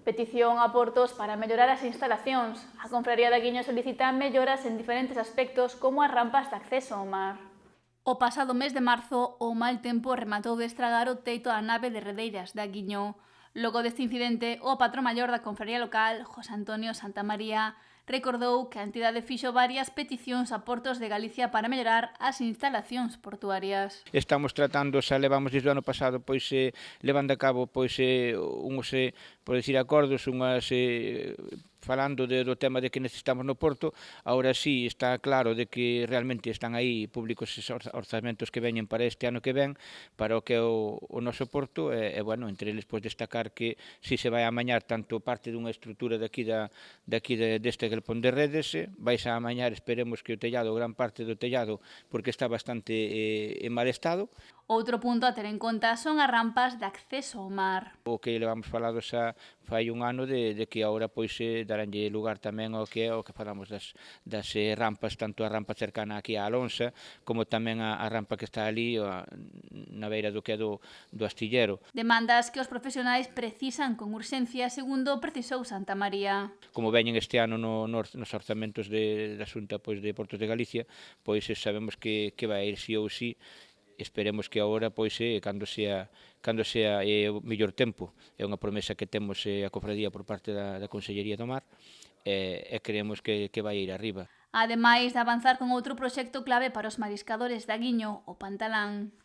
Petición a Portos para mellorar as instalacións. A Confraría de Aguiño solicita melloras en diferentes aspectos como as rampas de acceso ao mar. O pasado mes de marzo, o mal tempo rematou de estragar o teito da nave de Redeiras de Aguiño. Logo deste incidente, o patrón maior da confraría local, José Antonio Santamaría, recordou que a entidade fixo varias peticións a Portos de Galicia para mellorar as instalacións portuarias. Estamos tratando, xa levamos desde o ano pasado, levando a cabo unhos, por decir, acordos, falando do tema de que necesitamos no Porto. Agora sí está claro de que realmente están aí públicos esos orzamentos que veñen para este ano que ven, para o que é o noso Porto, e bueno, entre eles destacar que si se vai amañar tanto parte dunha estrutura deste galpón de redes, vais a amañar, esperemos que o tellado, gran parte do tellado, porque está bastante en mal estado. Outro punto a ter en conta son as rampas de acceso ao mar. O que levamos falado xa fai un ano de que agora daranlle lugar tamén ao que falamos das rampas, tanto a rampa cercana aquí a Alonsa, como tamén a rampa que está ali na beira do que é do astillero. Demandas que os profesionais precisan con urxencia, segundo precisou Santamaría. Como veñen este ano nos orzamentos da Xunta de Portos de Galicia, sabemos que vai ir sí ou sí. Esperemos que agora, cando sea o mellor tempo, é unha promesa que temos a Cofradía por parte da Consellería do Mar, e creemos que vai ir arriba. Ademais de avanzar con outro proxecto clave para os mariscadores de Aguiño, o Pantalán.